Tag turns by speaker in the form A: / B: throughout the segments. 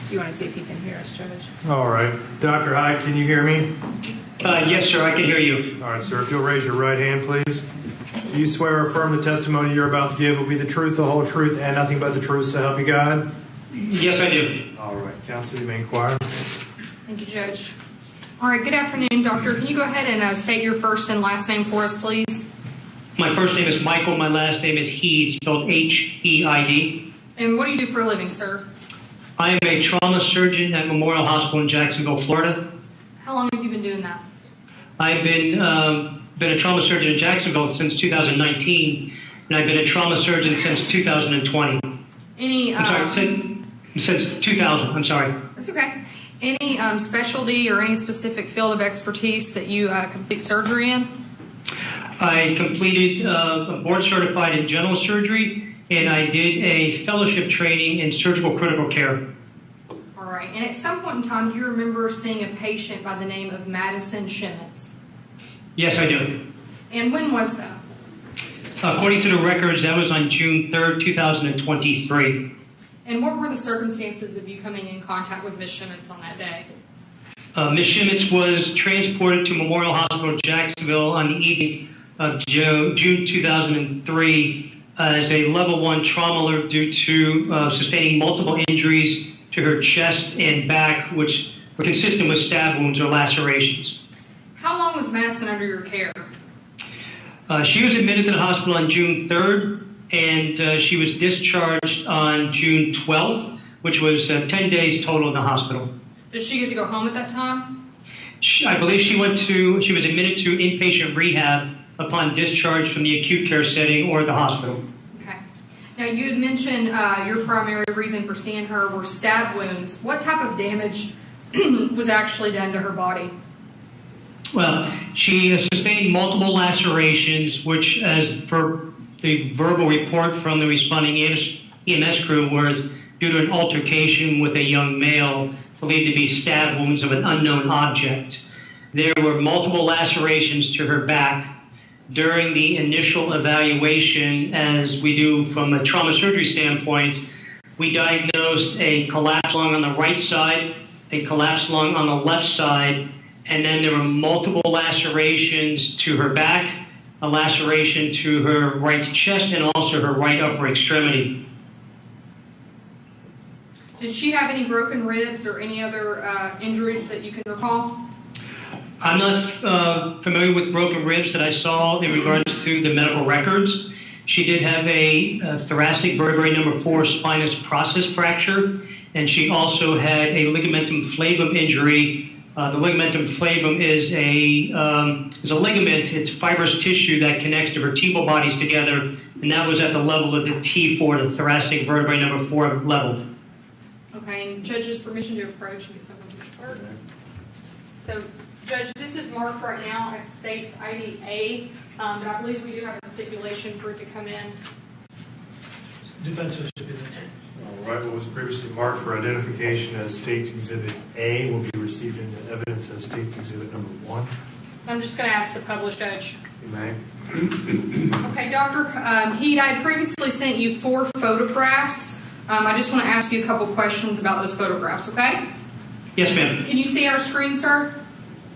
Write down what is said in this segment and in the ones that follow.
A: Do you want to see if he can hear us, Judge?
B: All right. Dr. Heid, can you hear me?
C: Yes, sir, I can hear you.
B: All right, sir. If you'll raise your right hand, please. Do you swear or affirm the testimony you're about to give will be the truth, the whole truth, and nothing but the truth, so help you God?
C: Yes, I do.
B: All right. Counsel, you may inquire.
A: Thank you, Judge. All right, good afternoon, Doctor. Can you go ahead and state your first and last name for us, please?
C: My first name is Michael. My last name is Heid, spelled H-E-I-D.
A: And what do you do for a living, sir?
C: I am a trauma surgeon at Memorial Hospital in Jacksonville, Florida.
A: How long have you been doing that?
C: I've been a trauma surgeon in Jacksonville since 2019, and I've been a trauma surgeon since 2020. Since 2000. I'm sorry.
A: That's okay. Any specialty or any specific field of expertise that you complete surgery in?
C: I completed board certified in general surgery, and I did a fellowship training in surgical critical care.
A: All right. And at some point in time, do you remember seeing a patient by the name of Madison Schemitz?
C: Yes, I do.
A: And when was that?
C: According to the records, that was on June 3rd, 2023.
A: And what were the circumstances of you coming in contact with Ms. Schemitz on that day?
C: Ms. Schemitz was transported to Memorial Hospital Jacksonville on the evening of June 2003 as a level 1 trauma alert due to sustaining multiple injuries to her chest and back, which were consistent with stab wounds or lacerations.
A: How long was Madison under your care?
C: She was admitted to the hospital on June 3rd, and she was discharged on June 12th, which was 10 days total in the hospital.
A: Did she get to go home at that time?
C: I believe she was admitted to inpatient rehab upon discharge from the acute care setting or the hospital.
A: Okay. Now, you had mentioned your primary reason for seeing her were stab wounds. What type of damage was actually done to her body?
C: Well, she sustained multiple lacerations, which, as per the verbal report from the responding EMS crew, was due to an altercation with a young male believed to be stab wounds of an unknown object. There were multiple lacerations to her back. During the initial evaluation, as we do from a trauma surgery standpoint, we diagnosed a collapsed lung on the right side, a collapsed lung on the left side, and then there were multiple lacerations to her back, a laceration to her right chest, and also her right upper extremity.
A: Did she have any broken ribs or any other injuries that you can recall?
C: I'm not familiar with broken ribs that I saw in regards to the medical records. She did have a thoracic vertebrae number 4 spinous process fracture, and she also had a ligamentum flavum injury. The ligamentum flavum is a ligament. It's fibrous tissue that connects the vertebral bodies together, and that was at the level of the T4, the thoracic vertebrae number 4 level.
A: Okay, and Judge's permission to approach and get someone to work. So, Judge, this is marked right now as state's ID A, but I believe we do have a stipulation for it to come in.
D: Defensive stipulation.
B: All right. What was previously marked for identification as State's Exhibit A will be received into evidence as State's Exhibit number 1.
A: I'm just going to ask the published judge.
B: You may.
A: Okay, Dr. Heid, I previously sent you 4 photographs. I just want to ask you a couple questions about those photographs, okay?
C: Yes, ma'am.
A: Can you see our screen, sir?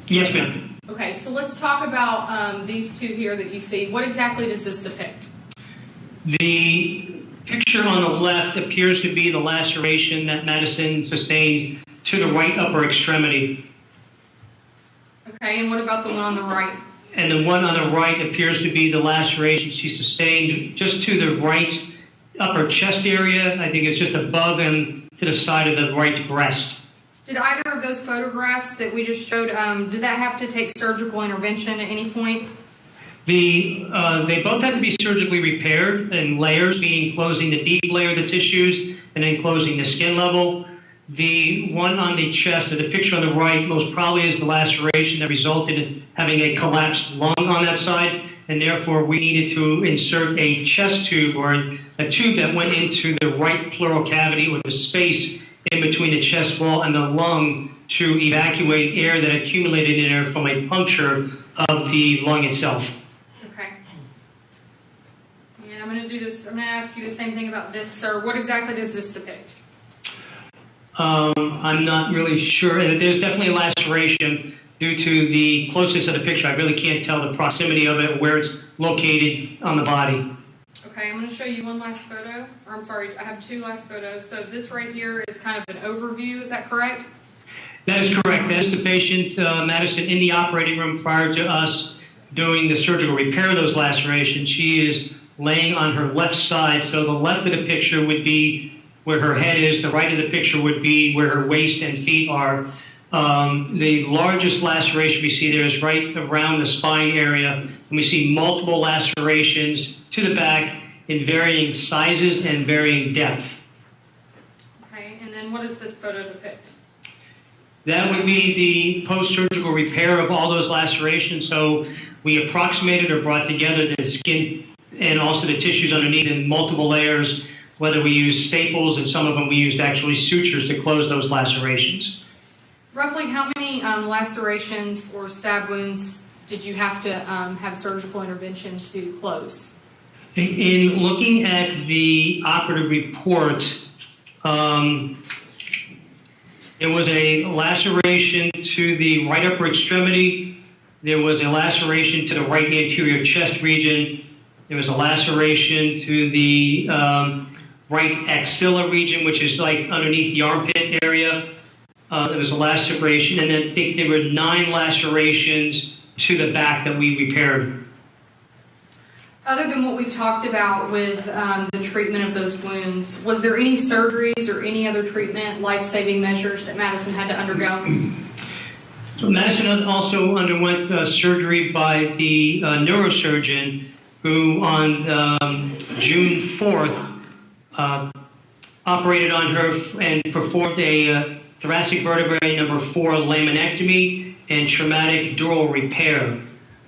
C: Yes, ma'am.
A: Okay, so let's talk about these 2 here that you see. What exactly does this depict?
C: The picture on the left appears to be the laceration that Madison sustained to the right upper extremity.
A: Okay, and what about the one on the right?
C: And the one on the right appears to be the laceration she sustained just to the right upper chest area. I think it's just above and to the side of the right breast.
A: Did either of those photographs that we just showed, did that have to take surgical intervention at any point?
C: They both had to be surgically repaired in layers, meaning closing the deep layer of the tissues and then closing the skin level. The one on the chest, or the picture on the right, most probably is the laceration that resulted in having a collapsed lung on that side, and therefore we needed to insert a chest tube or a tube that went into the right pleural cavity or the space in between the chest wall and the lung to evacuate air that accumulated in there from a puncture of the lung itself.
A: Okay. And I'm going to ask you the same thing about this, sir. What exactly does this depict?
C: I'm not really sure. There's definitely a laceration due to the closeness of the picture. I really can't tell the proximity of it, where it's located on the body.
A: Okay, I'm going to show you one last photo. Or I'm sorry, I have two last photos. So this right here is kind of an overview. Is that correct?
C: That is correct. That is the patient, Madison, in the operating room prior to us doing the surgical repair of those lacerations. She is laying on her left side. So the left of the picture would be where her head is. The right of the picture would be where her waist and feet are. The largest laceration we see there is right around the spine area. And we see multiple lacerations to the back in varying sizes and varying depth.
A: Okay, and then what does this photo depict?
C: That would be the post-surgical repair of all those lacerations. So we approximated or brought together the skin and also the tissues underneath in multiple layers, whether we used staples, and some of them we used actually sutures to close those lacerations.
A: Roughly how many lacerations or stab wounds did you have to have surgical intervention to close?
C: In looking at the operative report, there was a laceration to the right upper extremity. There was a laceration to the right anterior chest region. There was a laceration to the right axilla region, which is like underneath the armpit area. There was a laceration, and I think there were 9 lacerations to the back that we repaired.
A: Other than what we've talked about with the treatment of those wounds, was there any surgeries or any other treatment, life-saving measures that Madison had to undergo?
C: So Madison also underwent surgery by the neurosurgeon who on June 4th operated on her and performed a thoracic vertebrae number 4 laminectomy and traumatic dural repair.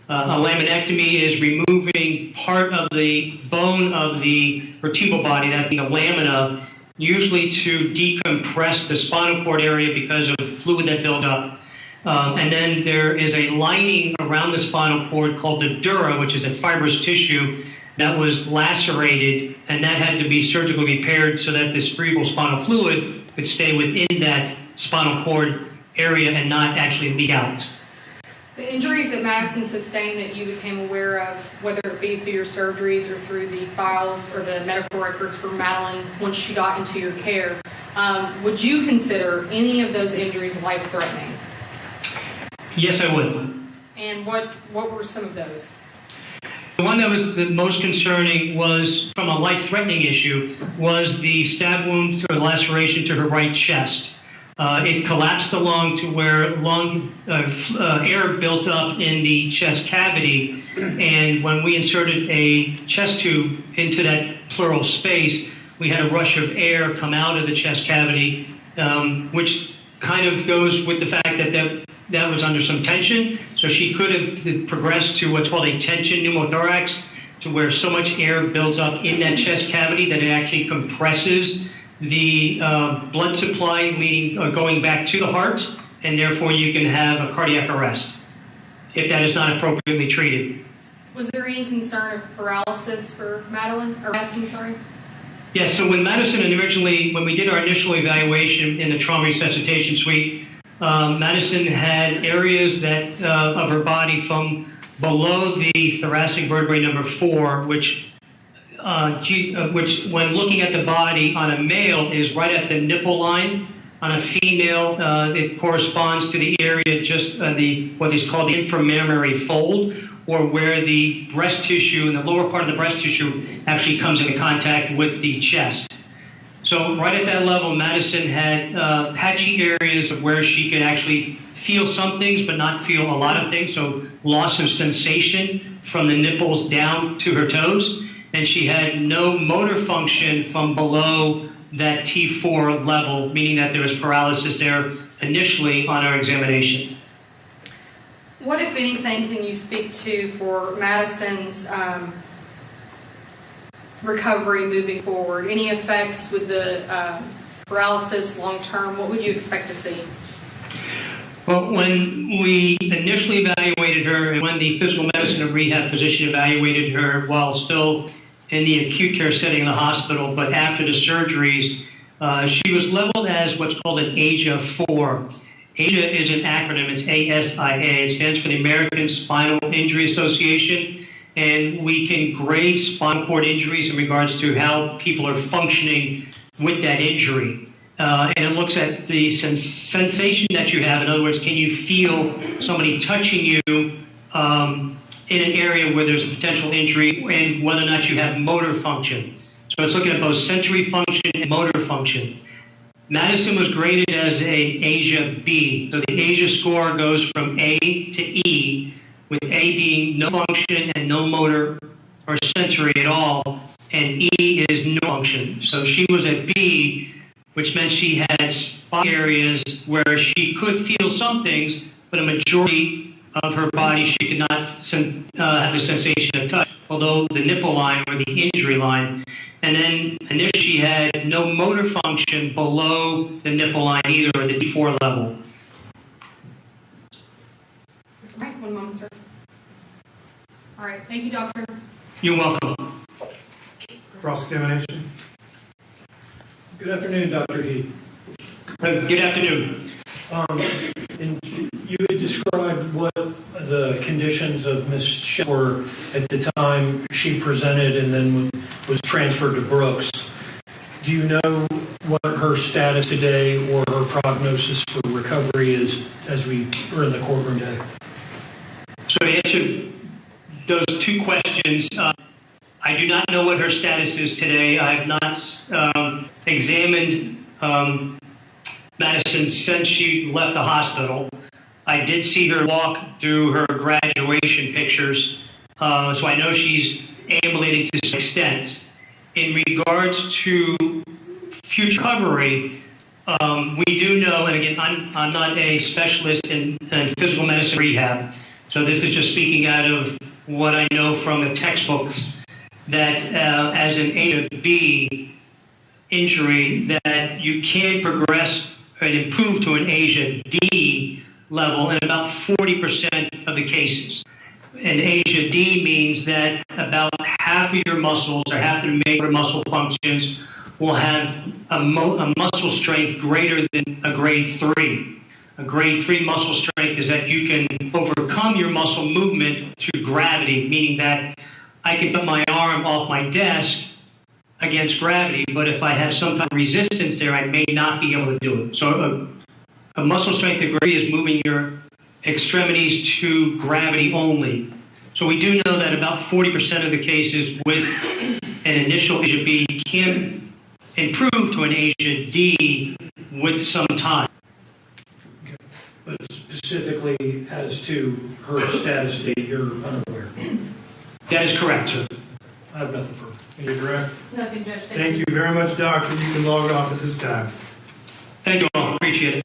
C: A laminectomy is removing part of the bone of the vertebral body, that being a lamina, usually to decompress the spinal cord area because of fluid that builds up. And then there is a lining around the spinal cord called the dura, which is a fibrous tissue that was lacerated, and that had to be surgically repaired so that the cerebral spinal fluid could stay within that spinal cord area and not actually leak out.
A: The injuries that Madison sustained that you became aware of, whether it be through your surgeries or through the files or the medical records for Madeline once she got into your care, would you consider any of those injuries life-threatening?
C: Yes, I would.
A: And what were some of those?
C: The one that was the most concerning was, from a life-threatening issue, was the stab wound or laceration to her right chest. It collapsed the lung to where air built up in the chest cavity, and when we inserted a chest tube into that pleural space, we had a rush of air come out of the chest cavity, which kind of goes with the fact that was under some tension, so she could have progressed to what's called a tension pneumothorax, to where so much air builds up in that chest cavity that it actually compresses the blood supply going back to the heart, and therefore you can have a cardiac arrest if that is not appropriately treated.
A: Was there any concern of paralysis for Madison, sorry?
C: Yes, so when we did our initial evaluation in the trauma resuscitation suite, Madison had areas that of her body from below the thoracic vertebrae number 4, which when looking at the body on a male is right at the nipple line. On a female, it corresponds to the area just what is called the inframammary fold, or where the breast tissue and the lower part of the breast tissue actually comes into contact with the chest. So right at that level, Madison had patchy areas of where she could actually feel some things but not feel a lot of things, so loss of sensation from the nipples down to her toes. And she had no motor function from below that T4 level, meaning that there was paralysis there initially on our examination.
A: What, if anything, can you speak to for Madison's recovery moving forward? Any effects with the paralysis long term? What would you expect to see?
C: Well, when we initially evaluated her and when the physical medicine and rehab physician evaluated her while still in the acute care setting in the hospital, but after the surgeries, she was leveled as what's called an ASIA 4. ASIA is an acronym, it's ASIA. It stands for the American Spinal Injury Association, and we can grade spinal cord injuries in regards to how people are functioning with that injury. And it looks at the sensation that you have. In other words, can you feel somebody touching you in an area where there's a potential injury, and whether or not you have motor function. So it's looking at both sensory function and motor function. Madison was graded as a ASIA B. So the ASIA score goes from A to E, with A being no function and no motor or sensory at all, and E is no function. So she was a B, which meant she had spot areas where she could feel some things, but a majority of her body she could not have the sensation of touch, although the nipple line or the injury line. And then initially she had no motor function below the nipple line either at the D4 level.
A: All right, one moment, sir. All right, thank you, doctor.
C: You're welcome.
B: Cross-examination.
D: Good afternoon, Dr. Heid.
C: Good afternoon.
D: And you had described what the conditions of Ms. Schemitz were at the time she presented and then was transferred to Brooks. Do you know what her status today or her prognosis for recovery is as we are in the courtroom today?
C: So to answer those two questions, I do not know what her status is today. I have not examined Madison since she left the hospital. I did see her walk through her graduation pictures, so I know she's ambulating to some extent. In regards to future recovery, we do know, and again, I'm not a specialist in physical medicine rehab, so this is just speaking out of what I know from the textbooks, that as an A to B injury, that you can progress and improve to an ASIA D level in about 40% of the cases. And ASIA D means that about half of your muscles or half the major muscle functions will have a muscle strength greater than a grade 3. A grade 3 muscle strength is that you can overcome your muscle movement through gravity, meaning that I can put my arm off my desk against gravity, but if I have some type of resistance there, I may not be able to do it. So a muscle strength degree is moving your extremities to gravity only. So we do know that about 40% of the cases with an initial ASIA B can improve to an ASIA D with some time.
D: Okay. But specifically as to her status date, you're unaware.
C: That is correct, sir.
D: I have nothing further.
B: Any direct?
A: Nothing, Judge.
B: Thank you very much, doctor. You can log off at this time.
C: Thank you all. Appreciate it.